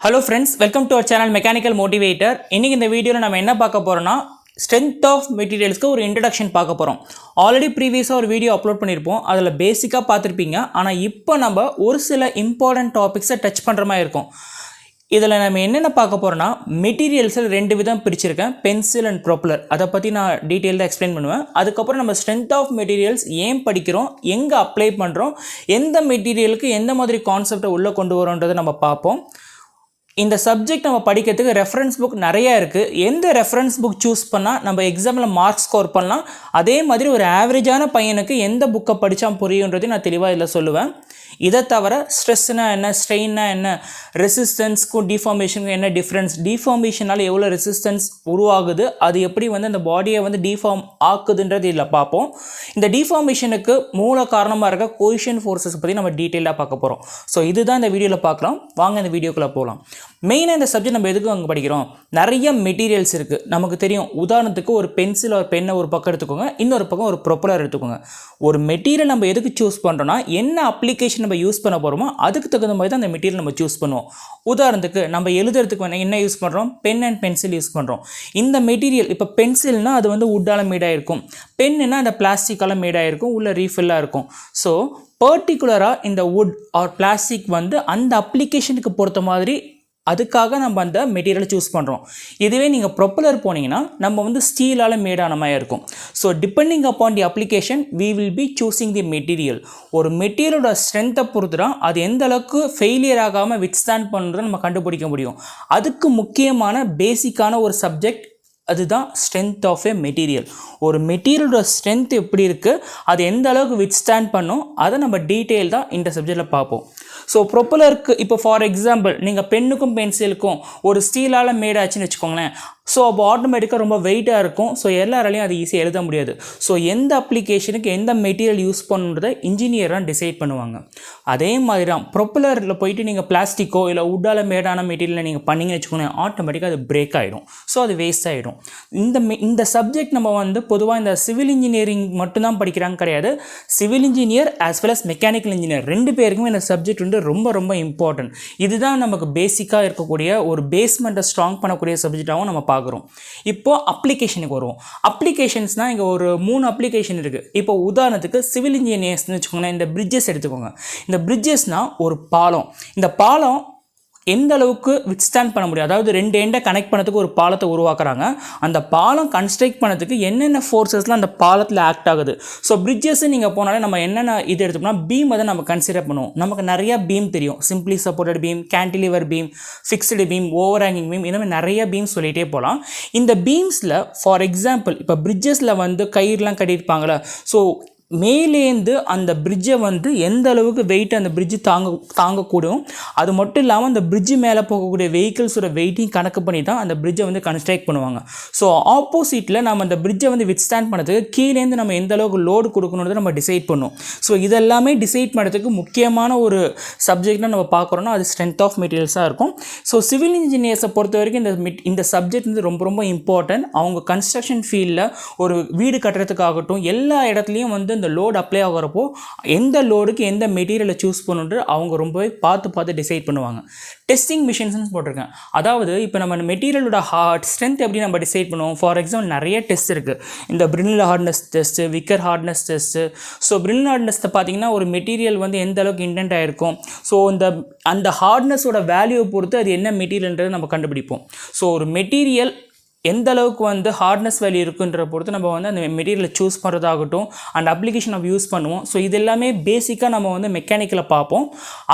Hello friends, welcome to our channel Mechanical Motivator. இன்னைக்கு இந்த வீடியோல நம்ம என்ன பார்க்க போறோம்னா strength of materialsக்கு ஒரு introduction பார்க்க போறோம். ஆல்ரெடி ப்ரீவியஸா ஒரு வீடியோ அப்லோட் பண்ணிருப்போம். அதுல பேசிக்கா பார்த்திருப்பீங்க. ஆனா இப்போ நம்ம ஒரு சில இம்பார்ட்டன்ட் டாபிக்ஸை டச் பண்ற மாதிரி இருக்கும். இதில் நம்ம என்னென்ன பார்க்க போகிறோன்னா மெட்டீரியல்ஸில் ரெண்டு விதம் பிரிச்சிருக்கேன், பென்சில் அண்ட் ப்ரொப்பலர். அதை பற்றி நான் டீட்டெயில்டாக எக்ஸ்பிளைன் பண்ணுவேன். அதுக்கப்புறம் நம்ம ஸ்ட்ரென்த் ஆஃப் மெட்டீரியல்ஸ் ஏன் படிக்கிறோம், எங்கே அப்ளை பண்ணுறோம், எந்த மெட்டீரியலுக்கு எந்த மாதிரி கான்செப்டை உள்ளே கொண்டு வரோன்றதை நம்ம பார்ப்போம். இந்த சப்ஜெக்ட் நம்ம படிக்கிறதுக்கு ரெஃபரன்ஸ் புக் நிறையா இருக்குது. எந்த ரெஃபரன்ஸ் புக் சூஸ் பண்ணால் நம்ம எக்ஸாமில் மார்க் ஸ்கோர் பண்ணலாம், அதே மாதிரி ஒரு ஆவரேஜான பையனுக்கு எந்த புக்கை படித்தா புரியுன்றதையும் நான் தெளிவாக இதில் சொல்லுவேன். இதை தவிர ஸ்ட்ரெஸ்னா என்ன, ஸ்ட்ரெயின்னா என்ன, ரெசிஸ்டன்ஸ்க்கும் டிஃபார்மேஷனுக்கும் என்ன டிஃப்ரென்ஸ், டிஃபார்மேஷனால் எவ்வளோ ரெசிஸ்டன்ஸ் உருவாகுது, அது எப்படி அந்த பாடியை டிஃபார்ம் ஆக்குதுன்றது இதில் பார்ப்போம். இந்த டிஃபார்மேஷனுக்கு மூல காரணமாக இருக்க கோஹெஷன் ஃபோர்ஸஸ் பற்றி நம்ம டீட்டெயிலாக பார்க்க போகிறோம். ஸோ இதுதான் இந்த வீடியோவில் பார்க்கலாம். வாங்க இந்த வீடியோக்குள்ளே போகலாம். மெயினாக இந்த சப்ஜெக்ட் நம்ம எதுக்கு அங்கே படிக்கிறோம், நிறைய மெட்டீரியல்ஸ் இருக்குது நமக்கு தெரியும். உதாரணத்துக்கு ஒரு பென்சில் ஒரு பெண்ணை ஒரு பக்கம் எடுத்துக்கோங்க, இன்னொரு பக்கம் ஒரு ப்ரொப்பலர் எடுத்துக்கோங்க. ஒரு மெட்டீரியல் நம்ம எதுக்கு சூஸ் பண்ணுறோன்னா என்ன அப்ளிகேஷன் நம்ம யூஸ் பண்ண போகிறோமோ அதுக்கு தகுந்த மாதிரி தான் அந்த மெட்டீரியல் நம்ம சூஸ் பண்ணுவோம். உதாரணத்துக்கு நம்ம எழுதுறதுக்கு என்ன யூஸ் பண்ணுறோம், பென் அண்ட் பென்சில் யூஸ் பண்ணுறோம். இந்த மெட்டீரியல் இப்போ பென்சில்னா அது வுட்டால் மேடாக இருக்கும், பென்னுனா அந்த பிளாஸ்டிக்கால் மேடாக இருக்கும், உள்ள ரீஃபில்லாக இருக்கும். ஸோ பர்டிகுலராக இந்த வுட் ஆர் பிளாஸ்டிக் அந்த அப்ளிகேஷனுக்கு பொறுத்த மாதிரி அதுக்காக நம்ம அந்த மெட்டீரியலை சூஸ் பண்ணுறோம். இதுவே நீங்கள் ப்ரொப்பலர் போனீங்கன்னா நம்ம ஸ்டீலால் மேடான மாதிரி இருக்கும். So depending upon the application we will be choosing the material. ஒரு மெட்டீரியலோட ஸ்ட்ரென்த்தை பொறுத்து தான் அது எந்த அளவுக்கு ஃபெயிலியர் ஆகாமல் வித்ஸ்டாண்ட் பண்ணுறதை நம்ம கண்டுபிடிக்க முடியும். அதுக்கு முக்கியமான பேசிக்கான ஒரு சப்ஜெக்ட் அதுதான் ஸ்ட்ரென்த் ஆஃப் ஏ மெட்டீரியல். ஒரு மெட்டீரியலோட ஸ்ட்ரென்த் எப்படி இருக்குது, அது எந்த அளவுக்கு வித்ஸ்டாண்ட் பண்ணும், அதை நம்ம டீட்டெயில் தான் இந்த சப்ஜெக்டில் பார்ப்போம். ஸோ ப்ரொப்பலருக்கு இப்போ ஃபார் எக்ஸாம்பிள் நீங்கள் பென்னுக்கும் பென்சிலுக்கும் ஒரு ஸ்டீலால் மேடாச்சுன்னு வச்சுக்கோங்களேன். ஸோ அப்போ ஆட்டோமேட்டிக்காக ரொம்ப வெயிட்டாக இருக்கும். ஸோ எல்லாராலையும் அது ஈஸியாக எழுத முடியாது. ஸோ எந்த அப்ளிகேஷனுக்கு எந்த மெட்டீரியல் யூஸ் பண்ணுறதை இன்ஜினியராக டிசைட் பண்ணுவாங்க. அதே மாதிரி தான் ப்ரொப்பலரில் போயிட்டு நீங்கள் பிளாஸ்டிக்கோ இல்லை வுட்டால் மேடான மெட்டீரியலை நீங்கள் பண்ணிங்கன்னு வச்சுக்கோங்க, ஆட்டோமேட்டிக்காக அது பிரேக் ஆகிடும். ஸோ அது வேஸ்ட் ஆகிடும். இந்த சப்ஜெக்ட் நம்ம பொதுவாக இந்த சிவில் இன்ஜினியரிங் மட்டும்தான் படிக்கிறாங்க கிடையாது. Civil engineer as well as mechanical engineer ரெண்டு பேருக்குமே இந்த சப்ஜெக்ட் ரொம்ப ரொம்ப இம்பார்ட்டன்ட். இதுதான் நமக்கு பேசிக்காக இருக்கக்கூடிய ஒரு பேஸ்மெண்ட்டை ஸ்ட்ராங் பண்ணக்கூடிய சப்ஜெக்டாகவும் நம்ம பார்க்குறோம். இப்போது அப்ளிகேஷனுக்கு வருவோம். அப்ளிகேஷன்ஸ்னால் இங்கே ஒரு 3 அப்ளிகேஷன் இருக்குது. இப்போ உதாரணத்துக்கு சிவில் இன்ஜினியர்ஸ்னு வச்சுக்கோங்களேன், இந்த பிரிட்ஜஸ் எடுத்துக்கோங்க. இந்த பிரிட்ஜஸ்னால் ஒரு பாலம். இந்த பாலம் எந்த அளவுக்கு வித்ஸ்டாண்ட் பண்ண முடியும், அதாவது ரெண்டு எண்டை கனெக்ட் பண்ணதுக்கு ஒரு பாலத்தை உருவாக்குறாங்க. அந்த பாலம் கன்ஸ்ட்ரக்ட் பண்ணதுக்கு என்னென்ன ஃபோர்ஸஸ்லாம் அந்த பாலத்தில் ஆக்ட் ஆகுது. ஸோ பிரிட்ஜஸ் நீங்கள் போனாலே நம்ம என்னென்ன இது எடுத்தோம்னா பீம் அதை நம்ம கன்சிடர் பண்ணுவோம். நமக்கு நிறையா பீம் தெரியும், simply supported beam, cantilever beam, fixed beam, over hanging beam, இந்த மாதிரி நிறைய பீம் சொல்லிகிட்டே போகலாம். இந்த பீம்ஸில் ஃபார் எக்ஸாம்பிள் இப்போ பிரிட்ஜஸில் கயிறுலாம் கட்டியிருப்பாங்களே, ஸோ மேலேந்து அந்த பிரிட்ஜை எந்த அளவுக்கு வெயிட் அந்த பிரிட்ஜு தாங்கக்கூடும், அது மட்டும் இல்லாமல் அந்த பிரிட்ஜு மேலே போகக்கூடிய வெஹிக்கிள்ஸோட வெயிட்டையும் கணக்கு பண்ணி தான் அந்த பிரிட்ஜை கன்ஸ்ட்ரக்ட் பண்ணுவாங்க. ஸோ ஆப்போசிட்டில் நம்ம அந்த பிரிட்ஜை வித்ஸ்டாண்ட் பண்ணுறதுக்கு கீழேருந்து நம்ம எந்த அளவுக்கு லோடு கொடுக்கணுன்றதை நம்ம டிசைட் பண்ணுவோம். ஸோ இதெல்லாமே டிசைட் பண்ணுறதுக்கு முக்கியமான ஒரு சப்ஜெக்டாக நம்ம பார்க்குறோன்னா அது ஸ்ட்ரென்த் ஆஃப் மெட்டீரியல்ஸாக இருக்கும். ஸோ சிவில் இன்ஜினியர்ஸை பொறுத்த வரைக்கும் இந்த சப்ஜெக்ட் ரொம்ப ரொம்ப இம்பார்ட்டன்ட். அவங்க கன்ஸ்ட்ரக்ஷன் ஃபீல்டில் ஒரு வீடு கட்டுறதுக்காகட்டும் எல்லா இடத்துலையும் இந்த லோடு அப்ளை ஆகிறப்போ எந்த லோடுக்கு எந்த மெட்டீரியலை சூஸ் பண்ணுன்ற அவங்க ரொம்பவே பார்த்து டிசைட் பண்ணுவாங்க. டெஸ்டிங் மிஷின்ஸ்னு போட்டிருக்கேன். அதாவது இப்போ நம்ம மெட்டீரியலோட ஸ்ட்ரென்த் எப்படி நம்ம டிசைட் பண்ணுவோம். ஃபார் எக்ஸாம்பிள் நிறைய டெஸ்ட் இருக்குது. இந்த Brinell hardness test, Vicker hardness test. So Brinell ஹார்ட்னஸை பார்த்தீங்கன்னா ஒரு மெட்டீரியல் எந்த அளவுக்கு இன்டென்ட் ஆகிருக்கும், ஸோ அந்த ஹார்ட்னஸோட வேல்யூவை பொறுத்து அது என்ன மெட்டீரியல்ன்றது நம்ம கண்டுபிடிப்போம். ஸோ ஒரு மெட்டீரியல் எந்த அளவுக்கு ஹார்ட்னஸ் வேல்யூ இருக்குன்ற பொறுத்து நம்ம அந்த மெட்டீரியலை சூஸ் பண்ணுறதாகட்டும் அண்ட் அப்ளிகேஷன் நம்ம யூஸ் பண்ணுவோம். ஸோ இது எல்லாமே பேசிக்காக நம்ம மெக்கானிக்கில் பார்ப்போம்.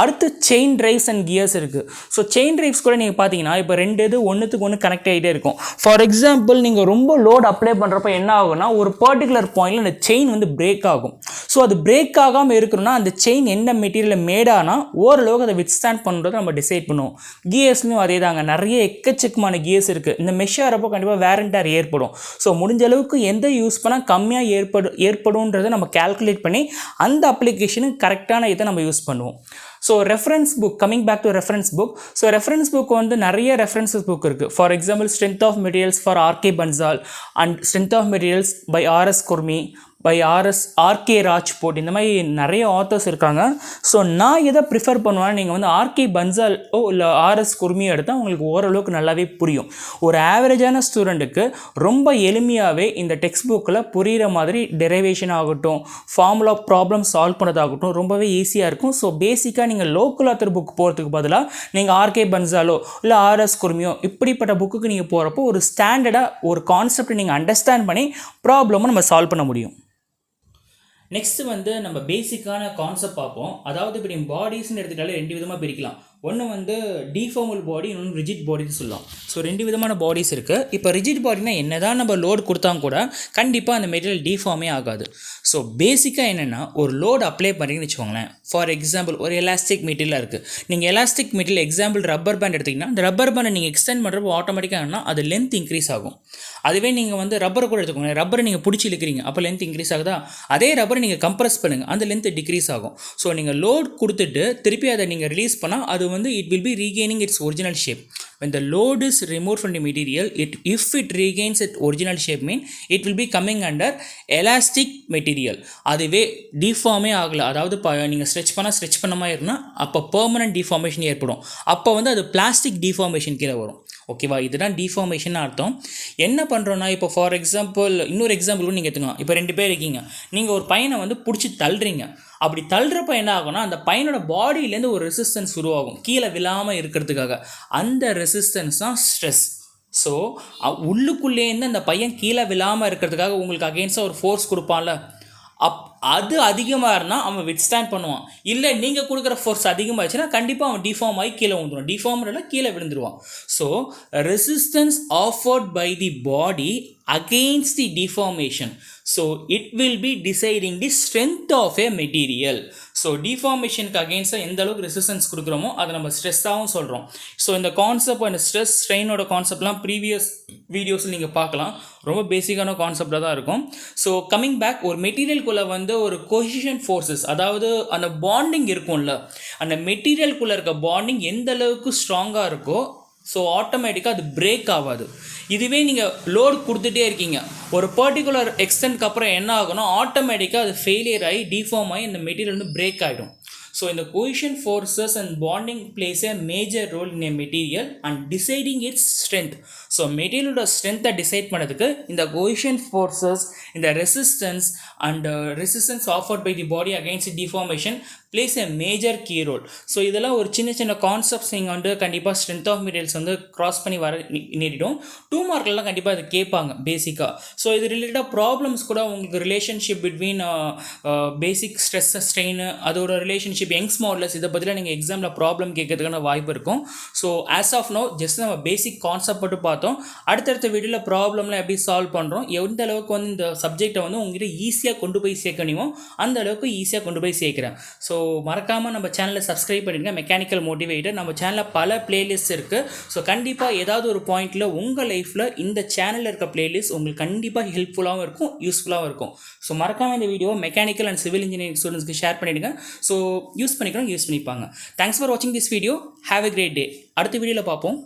அடுத்து செயின் ட்ரைவ்ஸ் அண்ட் கியர்ஸ் இருக்குது. ஸோ செயின் ட்ரைவ்ஸ் கூட நீங்கள் பார்த்தீங்கன்னா இப்போ ரெண்டு இது ஒன்றுத்துக்கு ஒன்று கனெக்ட் ஆகிட்டே இருக்கும். ஃபார் எக்ஸாம்பிள் நீங்கள் ரொம்ப லோட் அப்ளை பண்ணுறப்ப என்ன ஆகும்னா ஒரு பர்டிகுலர் பாயிண்டில் அந்த செயின் பிரேக் ஆகும். ஸோ அது பிரேக் ஆகாமல் இருக்கணும்னா அந்த செயின் என்ன மெட்டீரியலில் மேடானா ஓரளவுக்கு அதை வித்ஸ்டாண்ட் பண்ணுறதை நம்ம டிசைட் பண்ணுவோம். கியர்ஸ்லையும் அதே தாங்க, நிறைய எக்கச்சக்கமான கியர்ஸ் இருக்குது. இந்த மெஷாரப்போ கண்டிப்பாக வேரண்டார் ஏற்படும். ஸோ முடிஞ்ச அளவுக்கு எந்த யூஸ் பண்ணால் கம்மியாக ஏற்படும்ன்றதை நம்ம கால்குலேட் பண்ணி அந்த அப்ளிகேஷனுக்கு கரெக்டான இதை நம்ம யூஸ் பண்ணுவோம். So reference book, coming back to reference book. So reference book நிறைய ரெஃபரன்சஸ் புக் இருக்குது. For example strength of materials for RK Bansal and strength of materials by RS Khurmi, by RK Rajput, இந்த மாதிரி நிறைய ஆத்தர்ஸ் இருக்காங்க. ஸோ நான் எதை prefer பண்ணுவேன்னா, நீங்கள் வந்து ஆர்கே பன்சாலோ இல்லை ஆர்எஸ் குர்மியோ எடுத்தால் உங்களுக்கு ஓரளவுக்கு நல்லாவே புரியும். ஒரு ஆவரேஜான ஸ்டூடெண்ட்டுக்கு ரொம்ப எளிமையாகவே இந்த டெக்ஸ்ட் புக்கில் புரிகிற மாதிரி டெரைவேஷன் ஆகட்டும், ஃபார்முலா ப்ராப்ளம் சால்வ் பண்ணதாகட்டும் ரொம்பவே ஈஸியாக இருக்கும். ஸோ பேசிக்காக நீங்கள் லோக்கல் ஆத்தர் புக் போகிறதுக்கு பதிலாக நீங்கள் ஆர்கே பன்சாலோ இல்லை ஆர்எஸ் குர்மியோ இப்படிப்பட்ட புக்குக்கு நீங்கள் போகிறப்போ ஒரு ஸ்டாண்டர்டாக ஒரு கான்செப்டை நீங்கள் அண்டர்ஸ்டாண்ட் பண்ணி ப்ராப்ளமும் நம்ம சால்வ் பண்ண முடியும். நெக்ஸ்ட்டு வந்து நம்ம பேசிக்கான கான்செப்ட் பார்ப்போம். அதாவது இப்படி பாடிஸ்ன்னு எடுத்துக்கிட்டாலே 2 விதமாக பிரிக்கலாம். ஒன்று வந்து டிஃபார்மல் பாடி, இன்னொன்று ரிஜிட் பாடின்னு சொல்லலாம். ஸோ 2 விதமான பாடிஸ் இருக்குது. இப்போ ரிஜிட் பாடினா என்ன தான் நம்ம லோடு கொடுத்தா கூட கண்டிப்பாக அந்த மெட்டீரியல் டிஃபார்மே ஆகாது. ஸோ பேசிக்காக என்னென்னா, ஒரு லோடு அப்ளை பண்ணுறீங்கன்னு வச்சுக்கோங்களேன். ஃபார் எக்ஸாம்பிள் ஒரு எலாஸ்டிக் மெட்டீரியலாக இருக்குது. நீங்கள் elastic material example rubber band எடுத்திங்கன்னா, அந்த ரப்பர் பேண்டை நீங்கள் எக்ஸ்டெண்ட் பண்ணுறப்போ ஆட்டோமேட்டிக்காக என்ன அது லென்த் இன்க்ரீஸ் ஆகும். அதுவே நீங்கள் வந்து ரப்பரை கூட எடுத்துக்கோங்க, ரப்பரை நீங்கள் பிடிச்சி இழுக்கிறீங்க, அப்போ லென்த் இன்க்ரீஸ் ஆகுதா? அதே ரப்பரை நீங்கள் கம்ப்ரஸ் பண்ணுங்கள், அந்த லென்த் டிக்ரீஸ் ஆகும். ஸோ நீங்கள் லோட் கொடுத்துட்டு திருப்பி அதை நீங்கள் ரிலீஸ் பண்ணால் அது வந்து it will be regaining its original shape. When the load is removed from the material, if it regains its original shape, mean it will be coming under elastic material. அதுவே டிஃபார்மே ஆகலை, அதாவது நீங்கள் ஸ்ட்ரெச் பண்ண மாதிரி இருந்தால் அப்போ பெர்மனன்ட் டிஃபார்மேஷன் ஏற்படும். அப்போ வந்து அது பிளாஸ்டிக் டிஃபார்மேஷன் கீழே வரும். ஓகேவா? இதுதான் டிஃபார்மேஷன் அர்த்தம். என்ன பண்ணுறோன்னா, இப்போ ஃபார் எக்ஸாம்பிள் இன்னொரு எக்ஸாம்பிள் கூட நீங்கள் எடுத்துக்கலாம். இப்போ 2 பேர் இருக்கீங்க, நீங்கள் ஒரு பையனை வந்து பிடிச்சி தள்ளுறீங்க. அப்படி தள்ளுறப்ப என்ன ஆகும்னா, அந்த பையனோட பாடியிலேருந்து ஒரு ரெசிஸ்டன்ஸ் உருவாகும் கீழே விழாமல் இருக்கிறதுக்காக. அந்த ரெசிஸ்டன்ஸ் தான் ஸ்ட்ரெஸ். ஸோ உள்ளுக்குள்ளேருந்து அந்த பையன் கீழே விழாமல் இருக்கிறதுக்காக உங்களுக்கு அகெயின்ஸ்டாக ஒரு ஃபோர்ஸ் கொடுப்பான்ல, அது அதிகமாக இருந்தால் அவன் வித்ஸ்டாண்ட் பண்ணுவான். இல்லை நீங்கள் கொடுக்குற ஃபோர்ஸ் அதிகமாகிடுச்சுன்னா கண்டிப்பாக அவன் டிஃபார்ம் ஆகி கீழே விழுந்துருவான். டிஃபார்ம்ல கீழே விழுந்துருவான். So resistance offered by the body against the deformation, so it will be deciding the strength of a material. So டிஃபார்மேஷனுக்கு அகெயின்ஸ்டாக எந்த அளவுக்கு ரெசிஸ்டன்ஸ் கொடுக்குறோமோ அதை நம்ம ஸ்ட்ரெஸ்ஸாகவும் சொல்கிறோம். ஸோ இந்த கான்செப்ட் அந்த ஸ்ட்ரெஸ் ஸ்ட்ரெயினோட கான்செப்ட்லாம் ப்ரீவியஸ் வீடியோஸில் நீங்கள் பார்க்கலாம். ரொம்ப பேசிக்கான கான்செப்டாக தான் இருக்கும். ஸோ கம்மிங் பேக், ஒரு மெட்டீரியல்குள்ளே வந்து ஒரு கொஹிஷன் ஃபோர்ஸஸ், அதாவது அந்த பாண்டிங் இருக்கும்ல, அந்த மெட்டீரியல்குள்ளே இருக்க பாண்டிங் எந்த அளவுக்கு ஸ்ட்ராங்காக இருக்கோ ஸோ ஆட்டோமேட்டிக்காக அது பிரேக் ஆகாது. இதுவே நீங்கள் லோடு கொடுத்துட்டே இருக்கீங்க, ஒரு பர்டிகுலர் எக்ஸ்டென்ட்க்கு அப்புறம் என்ன ஆகும்னா ஆட்டோமேட்டிக்காக அது ஃபெயிலியர் ஆகி டிஃபார்ம் ஆகி இந்த மெட்டீரியல் வந்து பிரேக் ஆகிடும். ஸோ இந்த cohesion forces and bonding plays a major role in a material and deciding its strength. So மெட்டீரியலோட ஸ்ட்ரென்த்தை டிசைட் பண்ணதுக்கு இந்த cohesion forces, இந்த resistance and resistance offered by the body against deformation plays a major key role. So இதெல்லாம் ஒரு சின்ன concepts நீங்கள் வந்து கண்டிப்பாக ஸ்ட்ரென்த் ஆஃப் மெட்டீரியல்ஸ் வந்து க்ராஸ் பண்ணி வர நேரிடும். 2 மார்க்லாம் கண்டிப்பாக அது கேட்பாங்க பேசிக்காக. ஸோ இது ரிலேட்டடாக ப்ராப்ளம்ஸ் கூட உங்களுக்கு relationship between basic stress strain, அதோட ரிலேஷன்ஷிப் யங்ஸ் மாடலஸ், இதை பற்றிலாம் நீங்கள் எக்ஸாமில் ப்ராப்ளம் கேட்கறதுக்கான வாய்ப்பு இருக்கும். So as of now just நம்ம பேசிக் கான்செப்ட் மட்டும் பார்த்தோம். அடுத்தடுத்த வீடியோவில் ப்ராப்ளம்லாம் எப்படி சால்வ் பண்ணுறோம், எந்த அளவுக்கு வந்து இந்த சப்ஜெக்டை வந்து உங்ககிட்ட ஈஸியாக கொண்டு போய் சேர்க்கணுமோ அந்த அளவுக்கு ஈஸியாக கொண்டு போய் சேர்க்குறேன். ஸோ மறக்காமல் நம்ம சேனலை சப்ஸ்கிரைப் பண்ணிடுங்க. மெக்கானிக்கல் மோட்டிவேட்டர் நம்ம சேனலில் பல பிளேலிஸ்ட் இருக்குது. ஸோ கண்டிப்பாக ஏதாவது ஒரு பாயிண்ட்டில் உங்கள் லைஃப்பில் இந்த சேனலில் இருக்க பிளேலிஸ்ட் உங்களுக்கு கண்டிப்பாக ஹெல்ப்ஃபுல்லாகவும் இருக்கும், யூஸ்ஃபுல்லாகவும் இருக்கும். ஸோ மறக்காமல் இந்த video mechanical and civil engineering ஸ்டூடெண்ட்ஸ்க்கு ஷேர் பண்ணிவிடுங்க. ஸோ யூஸ் பண்ணிப்பாங்க. தேங்க்ஸ் ஃபார் வாட்சிங் this video. Have a great day. அடுத்த வீடியோவில் பார்ப்போம்.